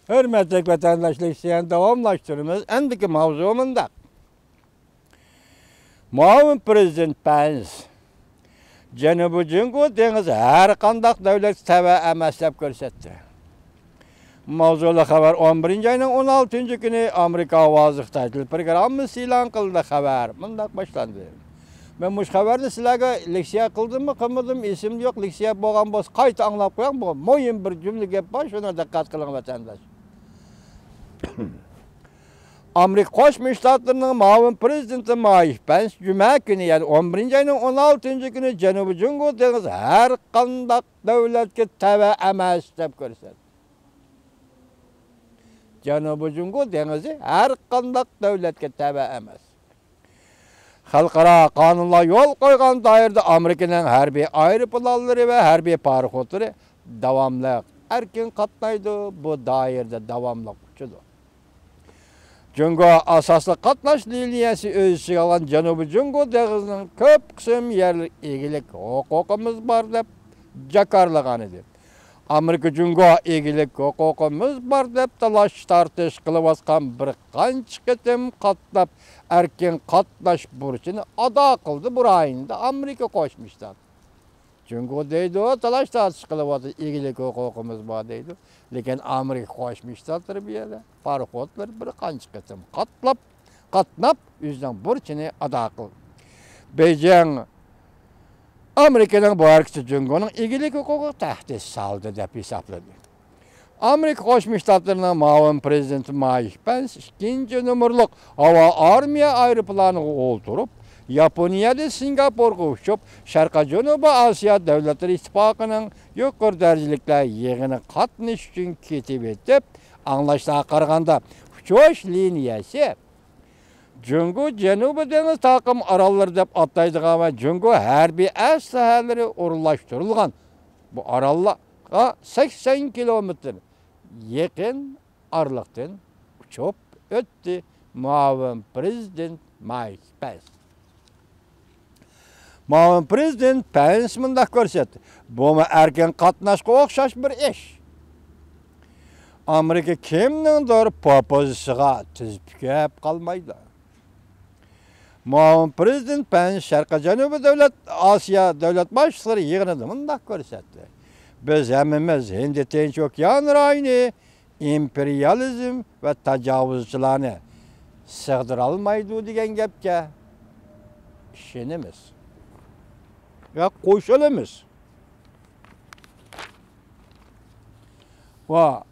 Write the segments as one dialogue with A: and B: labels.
A: Hürmetli vatandaşlık isteyen davamlaştırımız endiki mavzumunda. Muavin Prezident Pence, Janubi Jungo dengizi her qandaq davlat tava emas deb ko'rsatdi. Mavzuli xabar 11 ayning 16 kuni Amerika ovozi ta'til programmasi e'lon qildi. Xabar mundaq boshlandi. Men bu xabarni sizlarga leksiya qildimmi, qilmadim, esimda yo'q. Leksiya bo'lgan bo'lsa, qayta anglab qo'ying. Bu mo'yin bir jumla gap bor, shuna diqqat qiling vatandosh. Amerika Qo'shma Shtatlarining muavin prezidenti Mike Pence juma kuni, ya'ni 11 ayning 16 kuni Janubiy Jungo dengizi har qanday davlatga tava emas deb ko'rsatdi. Janubiy Jungo dengizi har qanday davlatga tava emas. Xalqaro qonunlar yo'l qo'ygan doirada Amerikaning harbiy aeroplanlari va harbiy paraxodlari davomli erkin qatnaydi. Bu doirada davomli uchadi. Jungo asosli qatnash liniyasi o'z ichiga olgan Janubiy Jungo dengizining ko'p qism yerlik egilik huquqimiz bor deb jakarlagan edi. Amerika Jungo egilik huquqimiz bor deb talash tortish qilayotgan bir qancha qitim qatnab erkin qatnash burchini ado qildi. Bu rayonda Amerika Qo'shma Shtatlar. Jungo deydi, talash tortish qilayotgan egilik huquqimiz bor deydi. Lekin Amerika Qo'shma Shtatlari bu yerda paraxodlar bir qancha qitim qatnab o'zining burchini ado qildi. Beijing Amerikaning bu harakati Jungoning egilik huquqiga tahdid soldi deb hisobladi. Amerika Qo'shma Shtatlarining muavin prezidenti Mike Pence 2-nomerlik havo armiya aeroplaniga o'ltirib, Yaponiyada Singapurga uchib, Sharqiy Janubiy Osiyo davlatlari ittifoqining yuqori darajaliklar yig'ini qatnash uchun ketib etib, anglashlarga qaraganda uchish liniyasi Jungo Janubiy dengiz taqim orollari deb ataydigan va Jungo harbiy aslahalari o'rinlashtirilgan. Bu orollarga 80 kilometr yaqin oraliqdan uchib o'tdi muavin prezident Mike Pence. Muavin prezident Pence mundaq ko'rsatdi. Bu erkin qatnashga o'xshash bir ish. Amerika kimningdir popozisiga tizib qolmaydi. Muavin prezident Pence Sharqiy Janubiy Osiyo davlat boshliqlari yig'inida mundaq ko'rsatdi. Biz hammamiz Hind Tinch okean rayoni imperializm va tajovuzchilarni sig'dira olmaydi degan gapga ishonamiz. Va qo'shilamiz. Va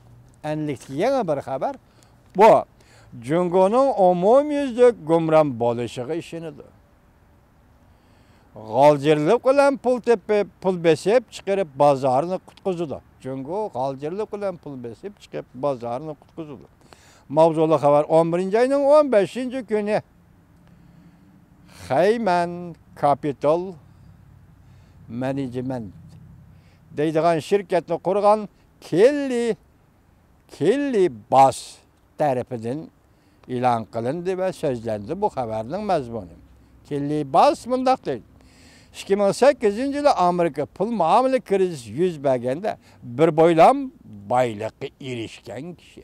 A: enlikli yana bir xabar. Bu Jungoning umumyuzlik gumron bo'lishiga ishonadi. G'aljirlik bilan pul besib chiqarib bozorni qutqizdi. Jungo g'aljirlik bilan pul besib chiqib bozorni qutqizdi. Mavzuli xabar 11 ayning 15 kuni Hayman Capital Management deydigan shirkatni qurgan Kelly Bass tarafidan e'lon qilindi va so'zlandi bu xabarning mazmuni. Kelly Bass mundaq deydi. 2008-yili Amerika pul muomala krizisi yuz berganda bir bo'ylam boylikqa erishgan kishi.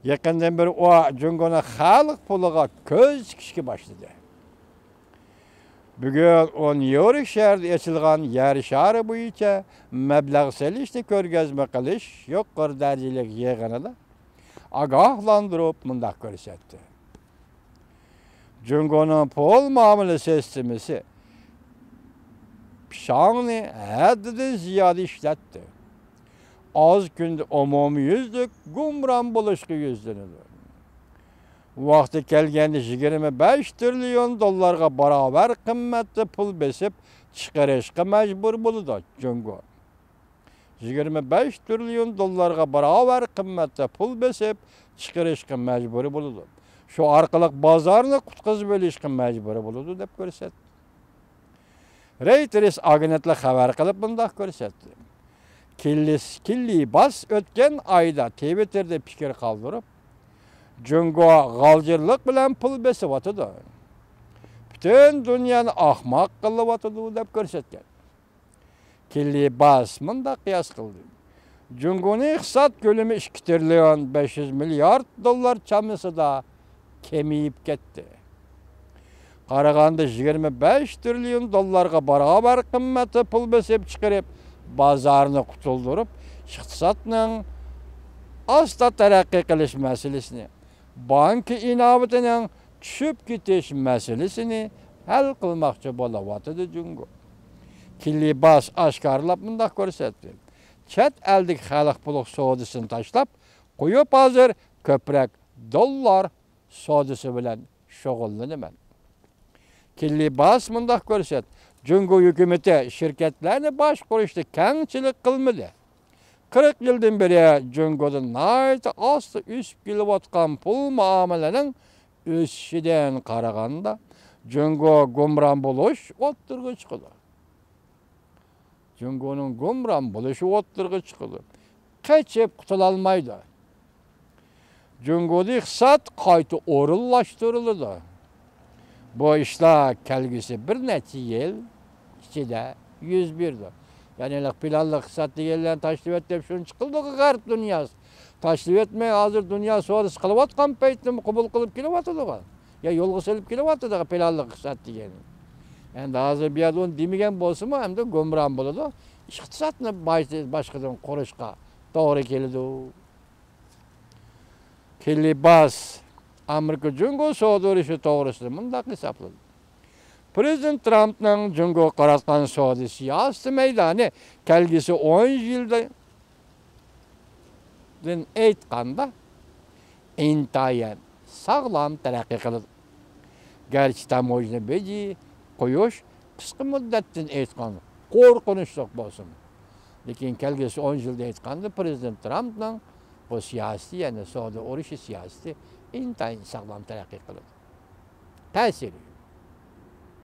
A: Yaqindan beri o Jungoning xalq puliga ko'z tikishga boshladi. Bugun o New York shahrida ochilgan yer shari bo'yicha mablag' solishni ko'rgazma qilish yuqori darajalik yig'inida ogohlantirib mundaq ko'rsatdi. Jungoning pul muomala sistemasi pishongni haddidan ziyoda ishlatdi. Az kunda umumyuzlik gumron bo'lishga yuzlanadi. Vaqti kelganda 25 trillion dollarga barobar qimmatli pul besib chiqarishga majbur bo'ldi Jungo. 25 trillion dollarga barobar qimmatli pul besib chiqarishga majbur bo'ldi. Shu orqali bozorni qutqizib olishga majbur bo'ldi deb ko'rsatdi. Reuters agentlik xabar qilib bunday ko'rsatdi. Kelly Bass o'tgan oyda Twitterda fikr qoldirib, Jungo g'aljirlik bilan pul besib o'tadi. Butun dunyoni ahmoq qilib o'tadi deb ko'rsatgan. Kelly Bass mundaq qiyos qildi. Cungo'nun iqtisad kölümü 2 trilyon 500 milyard dollar çamısı da kemiyip ketdi. Qaraganda 25 trilyon dollarga barabar qımmati pul besip çıkarıp bazarını kutuldurup iqtisadning asta taraqqiy qilish masalasini, bank inovatining tushib ketish masalasini hal qilmoqchi bo'layotdi Jungo. Killibas oshkorlab bundoq ko'rsatdi. Chet eldagi xalq pul savdosini tashlab, qo'yib hozir ko'proq dollar savdosi bilan shug'ullanaman. Killibas bundoq ko'rsatdi. Jungo hukumati shirkatlarni boshqarishda kengchilik qilmadi. 40 yıldan beri Jungo'da nayta aslı üst kilovatkan pul muamelenin ösüşüden qaraganda Jungo gumran buluş ottırgı çıkılı. Jungo'nun gumran buluşu ottırgı çıkılı. Keçip kutulalmaydı. Jungo'da iqtisad qayta orunlaştırıldı. Bu işler kelgisi bir neçe yıl içinde 101'di. Yani planlı iqtisad degenlerini taşlap etip şunu çıkıldı ki garip dünyası. Taşlap etmey hazır dünya sorusu kılıp atkan peytini kubul kılıp kilovatı da. Ya yolgu selip kilovatı da planlı iqtisad degeni. Yani hazır bir adı onu demegen bolsa mı hem de gömran boludu. İqtisadını başkadan kuruşka doğru keldi. Killibas Amerika Jungo savdosi to'g'risida mundaq hisobladı. Prezident Trump'ның Jungo qaratgan savdo siyosati maydoni kelgisi 10 yildan aytganda intayin sağlam taraqqiy qiladi. Garchi tamojna beji qo'yish qisqa muddatdan aytgan qo'rqinchli bo'lsin. Lekin kelgisi 10 yilda aytganda Prezident Trump'ның bu siyosati, ya'ni savdo urushi siyosati intayin sağlam taraqqiy qiladi. Ta'siri